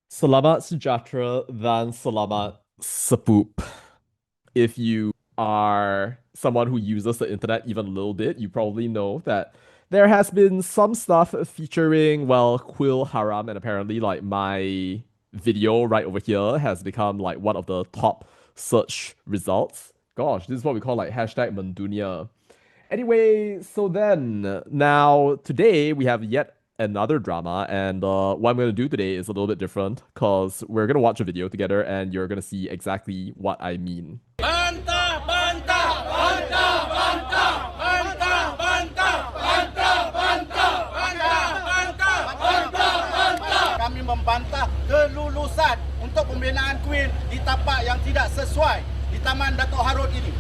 Selamat sejahtera dan selamat sepup. If you are someone who uses the internet even a little bit, you probably know that there has been some stuff featuring, well, Kuil Haram, and apparently, like, my video right over here has become like one of the top search results. Gosh, this is what we call like hashtag Mendunia. Anyway, so then now today we have yet another drama, and what I'm gonna do today is a little bit different because we're gonna watch a video together, and you're gonna see exactly what I mean. Bantah, bantah, bantah, bantah, bantah, bantah, bantah, bantah, bantah, bantah, bantah, bantah. Kami membantah kelulusan untuk pembinaan kuil di tapak yang tidak sesuai di Taman Datuk Harun ini.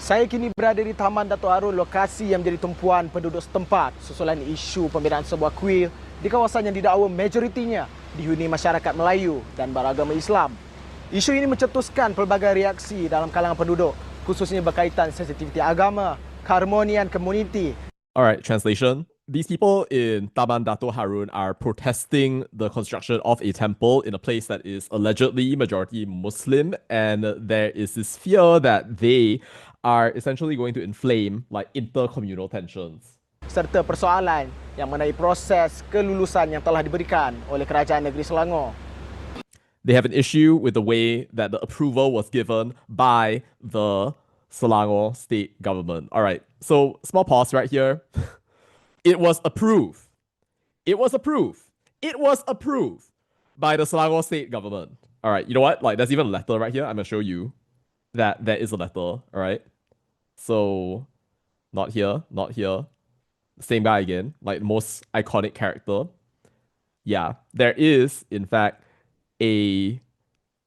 Saya kini berada di Taman Datuk Harun, lokasi yang menjadi tumpuan penduduk setempat susulan isu pembinaan sebuah kuil di kawasan yang didakwa majoritinya dihuni masyarakat Melayu dan beragama Islam. Isu ini mencetuskan pelbagai reaksi dalam kalangan penduduk, khususnya berkaitan sensitiviti agama, keharmonian komuniti. Alright, translation. These people in Taman Dato Harun are protesting the construction of a temple in a place that is allegedly majority Muslim, and there is this fear that they are essentially going to inflame like intercommunal tensions. Serta persoalan yang mengenai proses kelulusan yang telah diberikan oleh Kerajaan Negeri Selangor. They have an issue with the way that the approval was given by the Selangor state government. All right, so small pause right here. It was approved. It was approved. It was approved by the Selangor state government. All right, you know what? Like, there's even a letter right here. I'm gonna show you that there is a letter. All right, so not here, not here. Same guy again, like the most iconic character. Yeah, there is in fact a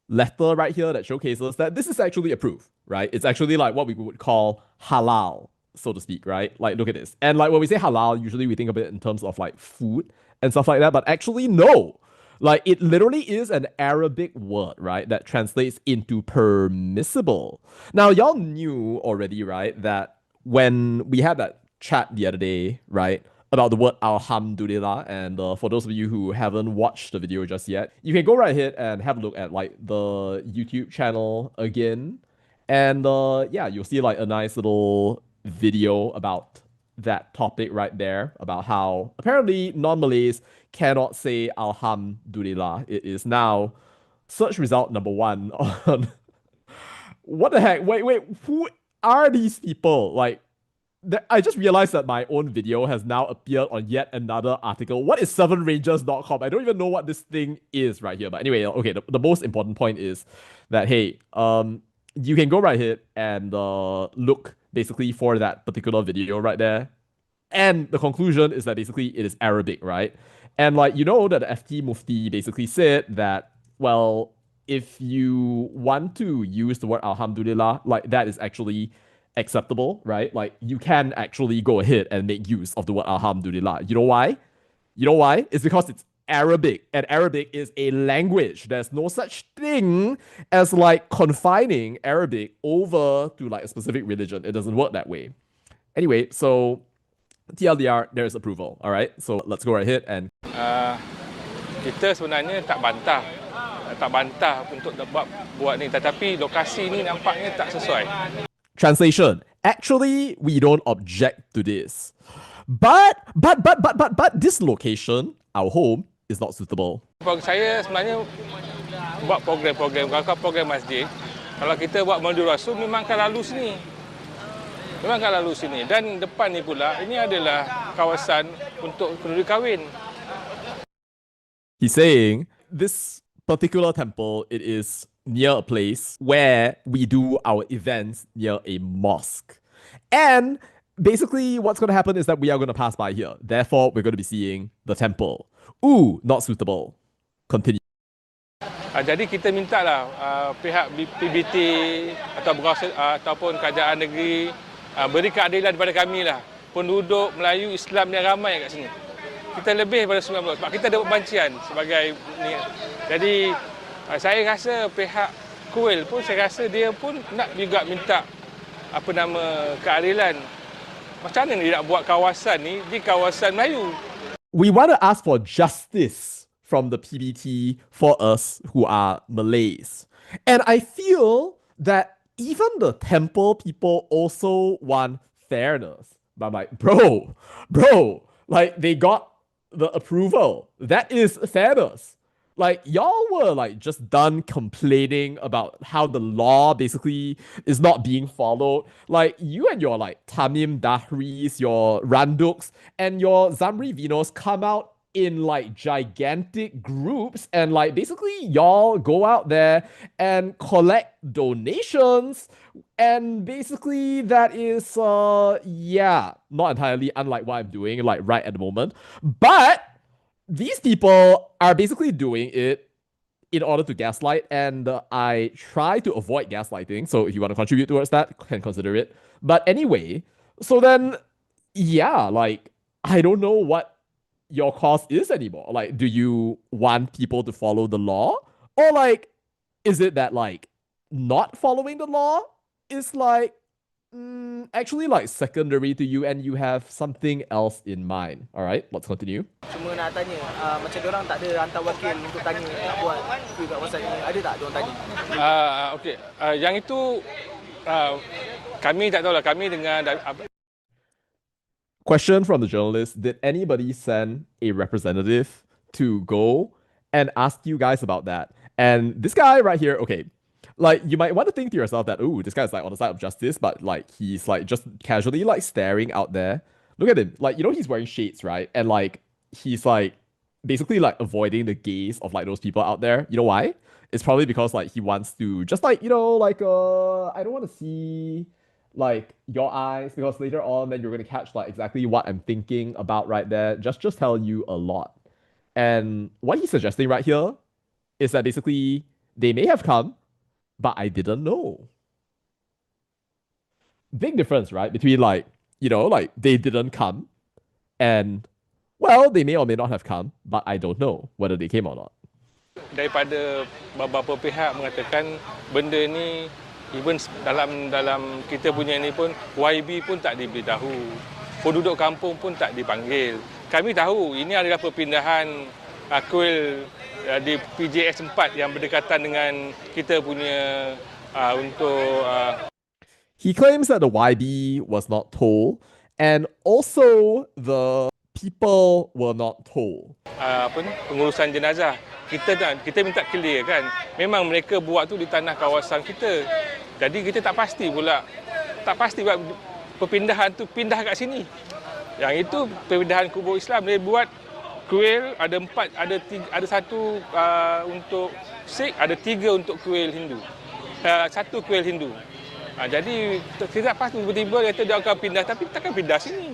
letter right here that showcases that this is actually approved, right? It's actually like what we would call halal, so to speak, right? Like, look at this. And like when we say halal, usually we think of it in terms of like food and stuff like that, but actually, no. Like, it literally is an Arabic word, right? That translates into permissible. Now, y'all knew already, right? That when we had that chat the other day, right? About the word Alhamdulillah. And for those of you who haven't watched the video just yet, you can go right ahead and have a look at like the YouTube channel again. And yeah, you'll see like a nice little video about that topic right there, about how apparently non-Malays cannot say Alhamdulillah. It is now search result number one on what the heck? Wait, who are these people? Like, I just realized that my own video has now appeared on yet another article. What is 7rangers.com? I don't even know what this thing is right here. But anyway, okay, the most important point is that, hey, you can go right ahead and look basically for that particular video right there. And the conclusion is that basically it is Arabic, right? And like, you know that the FT Mufti basically said that, well, if you want to use the word Alhamdulillah, like that is actually acceptable, right? Like, you can actually go ahead and make use of the word Alhamdulillah. You know why? You know why? It's because it's Arabic, and Arabic is a language. There's no such thing as like confining Arabic over to like a specific religion. It doesn't work that way. Anyway, so TLDR, there's approval. All right, so let's go right ahead and. Kita sebenarnya tak bantah untuk buat ni, tetapi lokasi ni nampaknya tak sesuai. Translation. Actually, we don't object to this. But this location, our home, is not suitable. Saya sebenarnya buat program-program, kalau program masjid, kalau kita buat Mandu Rasul memang akan lalu sini. Memang akan lalu sini. Dan depan ni pula, ini adalah kawasan untuk kenduri kahwin. He's saying this particular temple, it is near a place where we do our events near a mosque. And basically what's going to happen is that we are going to pass by here. Therefore, we're going to be seeing the temple. Ooh, not suitable. Continue. Jadi kita mintalah pihak PBT ataupun kerajaan negeri beri keadilan kepada kami lah. Penduduk Melayu Islam yang ramai kat sini. Kita lebih daripada 90 sebab kita ada bancian sebagai ni. Jadi saya rasa pihak Kuil pun, saya rasa dia pun nak juga minta keadilan. Macam mana dia nak buat kawasan ni di kawasan Melayu? We want to ask for justice from the PBT for us who are Malays. And I feel that even the temple people also want fairness. But I'm like, bro, like they got the approval. That is fairness. Like y'all were like just done complaining about how the law basically is not being followed. Like you and your like Tamim Dahris, your Randuks, and your Zamri Vinos come out in like gigantic groups and like basically y'all go out there and collect donations and basically that is yeah, not entirely unlike what I'm doing like right at the moment, but these people are basically doing it in order to gaslight, and I try to avoid gaslighting. So if you want to contribute towards that, can consider it. But anyway, so then, yeah, like I don't know what your cause is anymore. Like, do you want people to follow the law, or like, is it that like not following the law is like actually like secondary to you and you have something else in mind? All right, let's continue. Cuma nak tanya, macam diorang tak ada hantar wakil untuk tanya nak buat kuil kat kawasan ni. Ada tak diorang tanya? Okey, yang itu kami tak tahulah. Kami dengan Question from the journalist: did anybody send a representative to go and ask you guys about that? And this guy right here, okay, like you might want to think to yourself that, ooh, this guy's like on the side of justice, but like he's like just casually like staring out there. Look at him, like he's wearing shades, right? And like he's like basically like avoiding the gaze of like those people out there. You know why? It's probably because like he wants to just like like I don't want to see like your eyes because later on then you're gonna catch like exactly what I'm thinking about right there. Just tell you a lot. And what he's suggesting right here is that basically they may have come, but I didn't know. Big difference, right? Between like, like they didn't come and, well, they may or may not have come, but I don't know whether they came or not. daripada beberapa pihak mengatakan benda ni even dalam kita punya ni pun YB pun tak diberitahu. Penduduk kampung pun tak dipanggil. Kami tahu ini adalah perpindahan kuil di PJS 4 yang berdekatan dengan kita punya untuk He claims that the YB was not told and also the people were not told. Pengurusan jenazah. Kita minta clear kan. Memang mereka buat tu di tanah kawasan kita. Jadi kita tak pasti pula. Tak pasti buat perpindahan tu pindah kat sini. Yang itu perpindahan kubur Islam. Dia buat kuil ada 4, ada 1 untuk Sikh, ada 3 untuk kuil Hindu. 1 kuil Hindu. Jadi tidak pasti tiba-tiba dia kata dia akan pindah, tapi takkan pindah sini.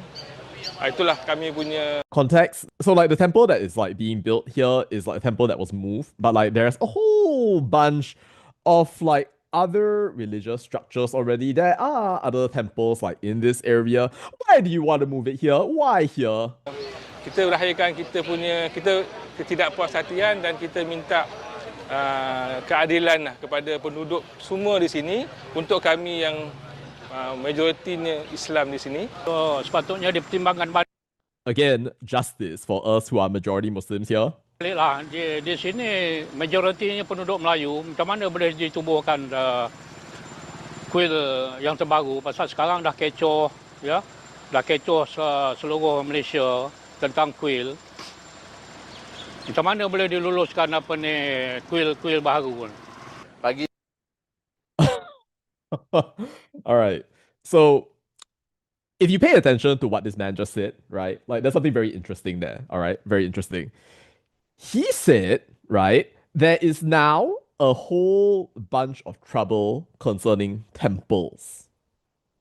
Itulah kami punya Context. So like the temple that is like being built here is like a temple that was moved, but like there's a whole bunch of like other religious structures already. There are other temples like in this area. Why do you want to move it here? Why here? kita lahirkan kita punya ketidakpuashatian dan kita minta keadilan kepada penduduk semua di sini untuk kami yang majoritinya Islam di sini. Sepatutnya dipertimbangkan balik Again, justice for us who are majority Muslims here. lah. Di sini majoritinya penduduk Melayu, macam mana boleh ditubuhkan kuil yang terbaru pasal sekarang dah kecoh ya. Dah kecoh seluruh Malaysia tentang kuil. Macam mana boleh diluluskan kuil baru? Bagi All right. So if you pay attention to what this man just said, right? Like there's something very interesting there. All right. Very interesting. He said, right, there is now a whole bunch of trouble concerning temples.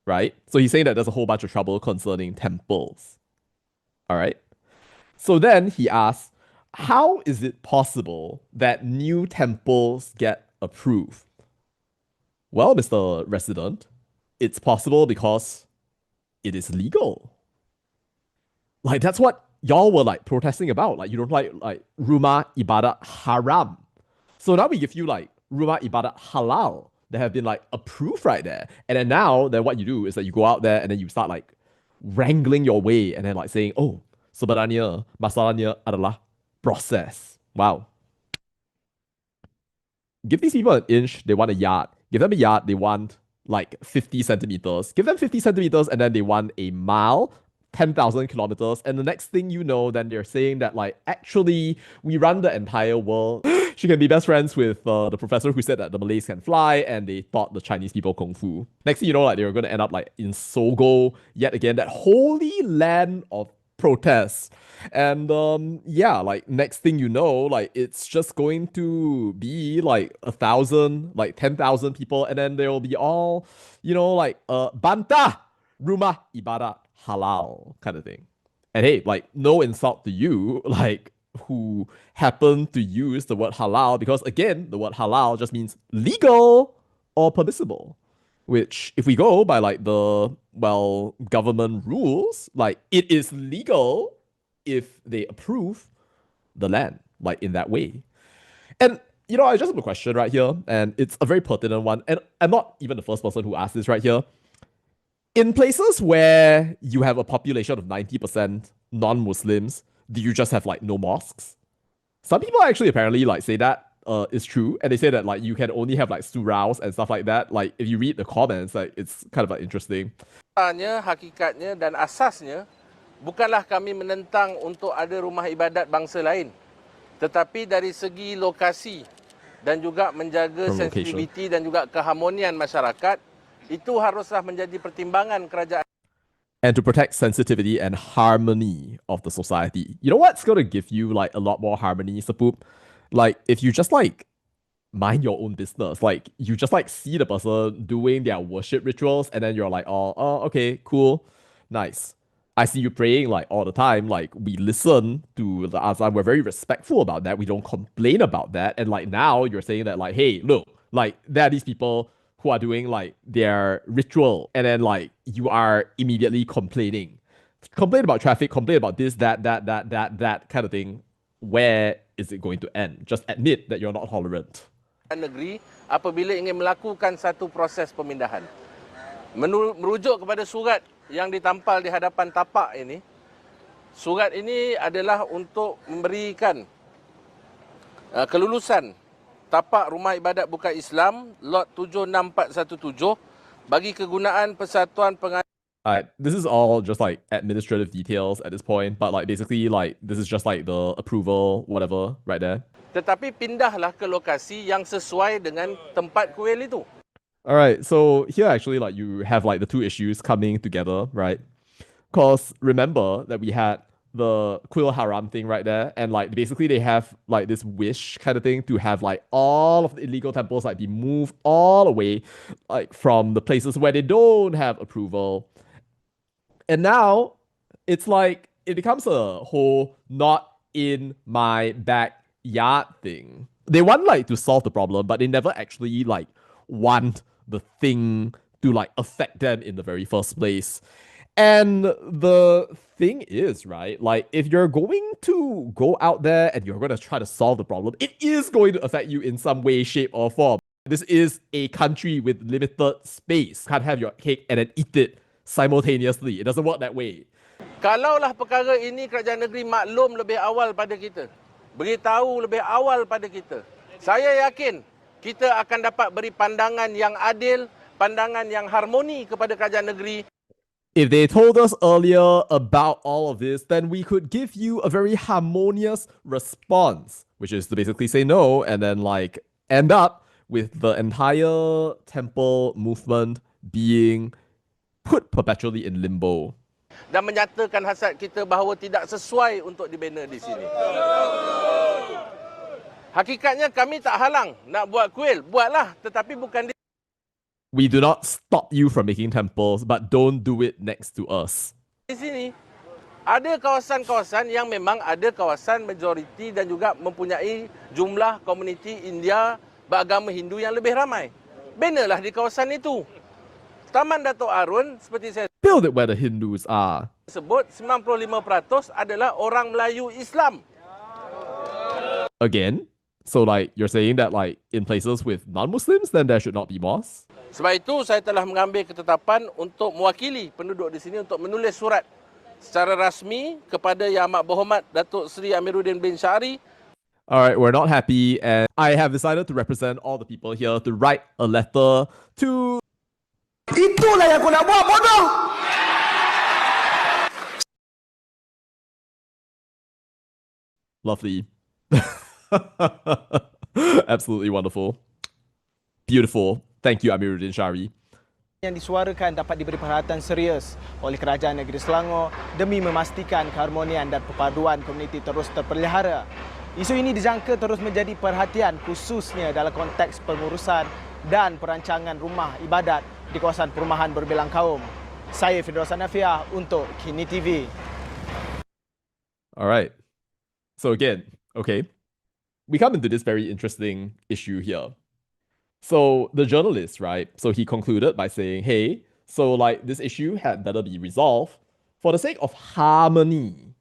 Right? So he's saying that there's a whole bunch of trouble concerning temples. All right. So then he asks, how is it possible that new temples get approved? Well, Mr. Resident, it's possible because it is legal. Like, that's what y'all were like protesting about. Like, you don't like rumah ibadat haram. So now we give you like rumah ibadat halal that have been like approved right there. And then now, then what you do is that you go out there and then you start like wrangling your way and then like saying, oh, sebenarnya masalahnya adalah proses. Wow. Give these people an inch, they want a yard. Give them a yard, they want like 50 centimeters. Give them 50 centimeters and then they want a mile, 10,000 kilometers. And the next thing you know, then they're saying that, like, actually, we run the entire world. She can be best friends with the professor who said that the Malays can fly and they taught the Chinese people Kung Fu. Next thing you know, like, they were going to end up like in Sogo, yet again, that holy land of protests. And yeah, like next thing you know, like it's just going to be like 1,000, like 10,000 people, and then they'll be all, like bantah rumah ibadat halal kind of thing. And hey, like no insult to you, like who happen to use the word halal, because again, the word halal just means legal or permissible. Which, if we go by like the government rules, like it is legal if they approve the land, like in that way. And I just have a question right here, and it's a very pertinent one. And I'm not even the first person who asked this right here. In places where you have a population of 90% non-Muslims, do you just have like no mosques? Some people actually apparently like say that is true, and they say that like you can only have like suraus and stuff like that. Like if you read the comments, like it's kind of like interesting. Hakikatnya dan asasnya bukanlah kami menentang untuk ada rumah ibadat bangsa lain, tetapi dari segi lokasi dan juga menjaga sensitiviti dan juga keharmonian masyarakat, itu haruslah menjadi pertimbangan kerajaan. And to protect sensitivity and harmony of the society. You know what's going to give you like a lot more harmony, Sapup? Like if you just like mind your own business, like you just like see the person doing their worship rituals and then you're like, oh, okay, cool, nice. I see you praying like all the time. Like we listen to the azan. We're very respectful about that. We don't complain about that. And like now you're saying that like, hey, look, like there are these people who are doing like their ritual, and then like you are immediately complaining. Complain about traffic, complain about this, that kind of thing. Where is it going to end? Just admit that you're not tolerant. Negeri apabila ingin melakukan satu proses pemindahan. Merujuk kepada surat yang ditampal di hadapan tapak ini. Surat ini adalah untuk memberikan kelulusan tapak rumah ibadat bukan Islam lot 76417 bagi kegunaan Persatuan This is all just like administrative details at this point, but like basically like this is just like the approval, whatever, right there. Tetapi pindahlah ke lokasi yang sesuai dengan tempat kuil itu. All right, so here actually like you have like the two issues coming together, right? Because remember that we had the Kuil Haram thing right there, and like basically they have like this wish kind of thing to have like all of the illegal temples like be moved all away like from the places where they don't have approval. And now it's like it becomes a whole not in my backyard thing. They want like to solve the problem, but they never actually like want the thing to like affect them in the very first place. And the thing is, right, like if you're going to go out there and you're going to try to solve the problem, it is going to affect you in some way, shape, or form. This is a country with limited space. Can't have your cake and then eat it simultaneously. It doesn't work that way. Kalaulah perkara ini kerajaan negeri maklum lebih awal pada kita, beritahu lebih awal pada kita, saya yakin kita akan dapat beri pandangan yang adil, pandangan yang harmoni kepada kerajaan negeri. If they told us earlier about all of this, then we could give you a very harmonious response, which is to basically say no and then like end up with the entire temple movement being put perpetually in limbo. Dan menyatakan hasad kita bahawa tidak sesuai untuk dibina di sini. Hakikatnya kami tak halang nak buat kuil, buatlah, tetapi bukan di. We do not stop you from making temples, but don't do it next to us. Di sini ada kawasan-kawasan yang memang ada kawasan majoriti dan juga mempunyai jumlah komuniti India beragama Hindu yang lebih ramai. Binalah di kawasan itu. Taman Dato' Arun seperti saya Build it where the Hindus are. sebut 95% adalah orang Melayu Islam. Again? So like you're saying that like in places with non-Muslims, then there should not be mosques? Sebab itu saya telah mengambil ketetapan untuk mewakili penduduk di sini untuk menulis surat secara rasmi kepada Yang Amat Berhormat Datuk Seri Amiruddin bin Syari. All right, we're not happy, and I have decided to represent all the people here to write a letter to. Itulah yang kau nak buat, bodoh! Lovely. Absolutely wonderful. Beautiful. Thank you, Amiruddin Shari. Yang disuarakan dapat diberi perhatian serius oleh Kerajaan Negeri Selangor demi memastikan keharmonian dan perpaduan komuniti terus terpelihara. Isu ini dijangka terus menjadi perhatian khususnya dalam konteks pengurusan dan perancangan rumah ibadat di kawasan perumahan berbilang kaum. Saya Firdaus Hanafiah untuk Kini TV. Alright. So again, okay, we come into this very interesting issue here. So the journalist, right? So he concluded by saying, hey, so like this issue had better be resolved for the sake of harmony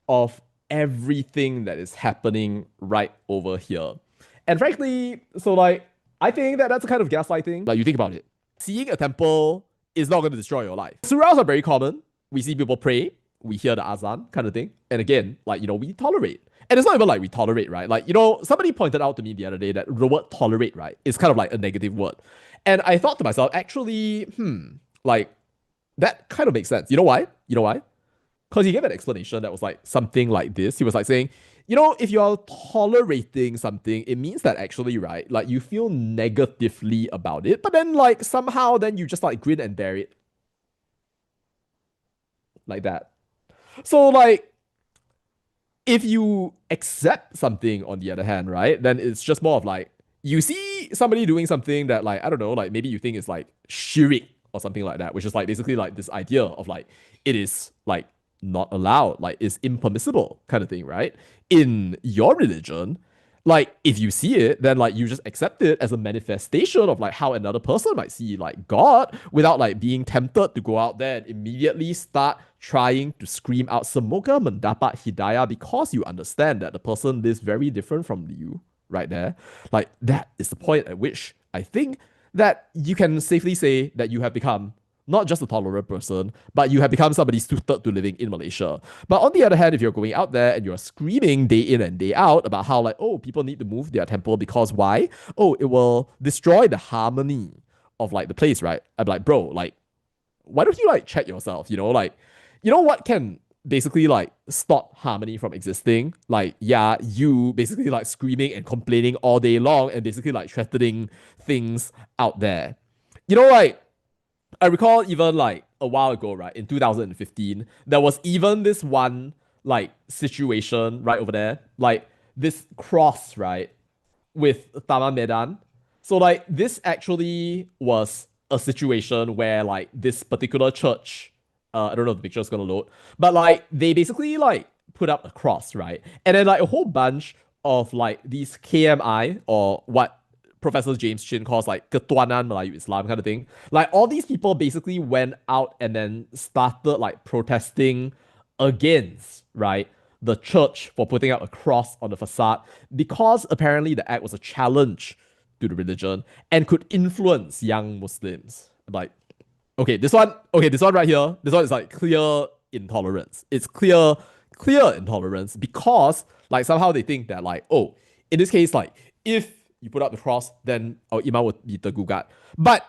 of everything that is happening right over here. And frankly, so like, I think that that's a kind of gaslighting. Like you think about it. Seeing a temple is not going to destroy your life. Surahs are very common. We see people pray. We hear the azan kind of thing. And again, like, you know, we tolerate. And it's not even like we tolerate, right? Like, you know, somebody pointed out to me the other day that the word tolerate, right, is kind of like a negative word. And I thought to myself, actually, like, that kind of makes sense. You know why? You know why? Because he gave an explanation that was like something like this. He was like saying, you know, if you're tolerating something, it means that actually, right, like you feel negatively about it, but then like somehow then you just like grin and bear it. Like that. So like, if you accept something on the other hand, right, then it's just more of like, you see somebody doing something that like, I don't know, like maybe you think is like shirik or something like that, which is like basically like this idea of like, it is like not allowed, like it's impermissible kind of thing, right? In your religion, like if you see it, then like you just accept it as a manifestation of like how another person might see like God without like being tempted to go out there and immediately start trying to scream out semoga mendapat hidayah because you understand that the person lives very different from you right there. Like that is the point at which I think that you can safely say that you have become not just a tolerant person, but you have become somebody suited to living in Malaysia. But on the other hand, if you're going out there and you're screaming day in and day out about how like, oh, people need to move their temple because why? Oh, it will destroy the harmony of like the place, right? I'm like, bro, like, why don't you like check yourself? You know, like, you know what can basically like stop harmony from existing? Like, yeah, you basically like screaming and complaining all day long and basically like threatening things out there. You know, like, I recall even like a while ago, right, in 2015, there was even this one like situation right over there, like this cross, right, with Taman Medan. So like this actually was a situation where like this particular church, I don't know if the picture is gonna load, but like they basically like put up a cross, right, and then like a whole bunch of like these KMI or what Professor James Chin calls like Ketuanan Melayu Islam kind of thing. Like all these people basically went out and then started like protesting against, right, the church for putting up a cross on the facade because apparently the act was a challenge to the religion and could influence young Muslims. Like, okay, this one right here, this one is like clear intolerance. It's clear intolerance because like somehow they think that like, oh, in this case, like if you put up the cross, then our imam would be tergugat. But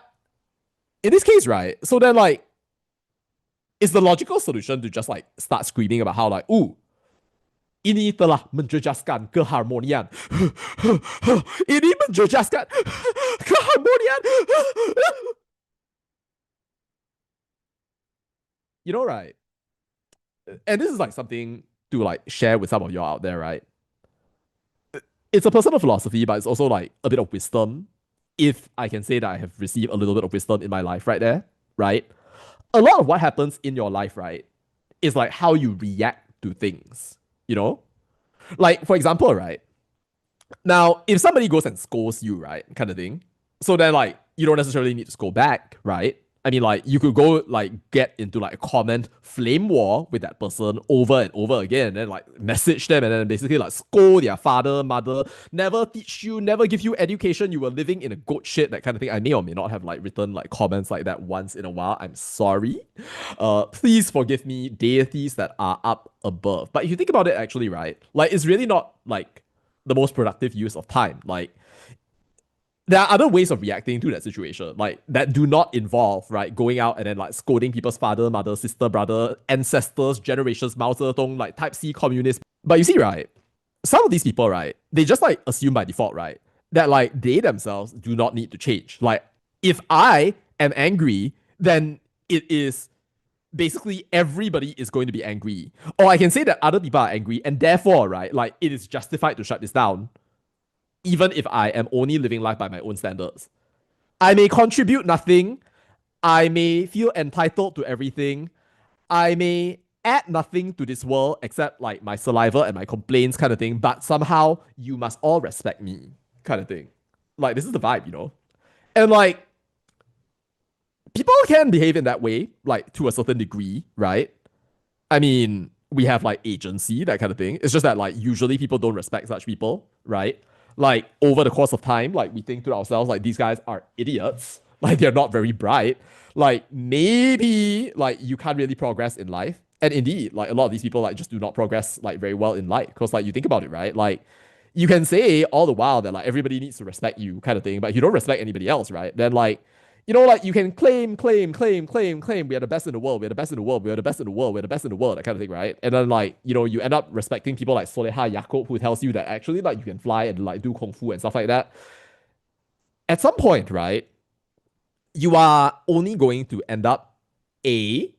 in this case, right, so then like, is the logical solution to just like start screaming about how like, ooh, ini telah menjejaskan keharmonian. Ini menjejaskan keharmonian. You know, right? And this is like something to like share with some of y'all out there, right? It's a personal philosophy, but it's also like a bit of wisdom. If I can say that I have received a little bit of wisdom in my life right there, right? A lot of what happens in your life, right, is like how you react to things, you know? Like, for example, right? Now, if somebody goes and scolds you, right, kind of thing, so then like, you don't necessarily need to scold back, right? I mean, like, you could go, like, get into, like, a comment flame war with that person over and over again, and then, like, message them, and then basically, like, scold their father, mother, never teach you, never give you education, you were living in a goat shit, that kind of thing. I may or may not have, like, written, like, comments like that once in a while. I'm sorry. Please forgive me, deities that are up above. But if you think about it, actually, right, like, it's really not, like, the most productive use of time. Like, there are other ways of reacting to that situation, like that do not involve, right, going out and then like scolding people's father, mother, sister, brother, ancestors, generations, Mao Zedong, like type C communists. But you see, right, some of these people, right, they just like assume by default, right, that like they themselves do not need to change. Like, if I am angry, then it is basically everybody is going to be angry. Or I can say that other people are angry, and therefore, right, like it is justified to shut this down, even if I am only living life by my own standards. I may contribute nothing. I may feel entitled to everything. I may add nothing to this world except like my saliva and my complaints kind of thing, but somehow you must all respect me kind of thing. Like, this is the vibe, you know? And like, people can behave in that way, like to a certain degree, right? I mean, we have like agency, that kind of thing. It's just that like usually people don't respect such people, right? Like, over the course of time, like we think to ourselves, like, these guys are idiots. Like, they're not very bright. Like, maybe like you can't really progress in life. And indeed, like a lot of these people like just do not progress like very well in life. Because like you think about it, right? Like, you can say all the while that like everybody needs to respect you kind of thing, but if you don't respect anybody else, right? Then like, you know, like you can claim, we are the best in the world, we're the best in the world, we're the best in the world, we're the best in the world, that kind of thing, right? And then like, you know, you end up respecting people like Soleha Yacob, who tells you that actually like you can fly and like do kung fu and stuff like that. At some point, right, you are only going to end up in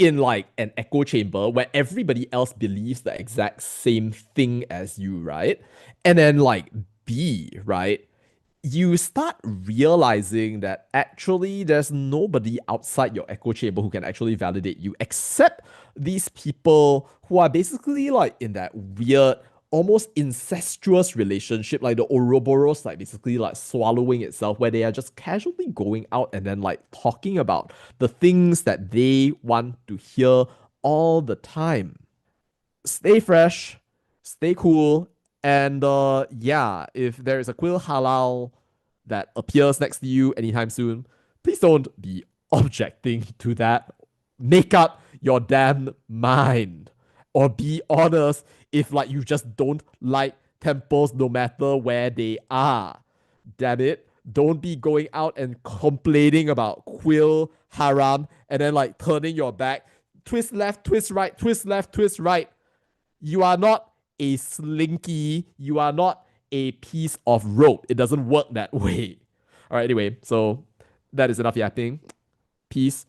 like an echo chamber where everybody else believes the exact same thing as you, right? And then like B, right? You start realizing that actually there's nobody outside your echo chamber who can actually validate you except these people who are basically like in that weird, almost incestuous relationship, like the Ouroboros, like basically like swallowing itself, where they are just casually going out and then like talking about the things that they want to hear all the time. Stay fresh, stay cool, and yeah, if there is a Kuil Halal that appears next to you anytime soon, please don't be objecting to that. Make up your damn mind. Or be honest if like you just don't like temples no matter where they are. Damn it. Don't be going out and complaining about Kuil Haram and then like turning your back. Twist left, twist right, twist left, twist right. You are not a slinky. You are not a piece of rope. It doesn't work that way. All right, anyway, so that is enough yapping. Peace.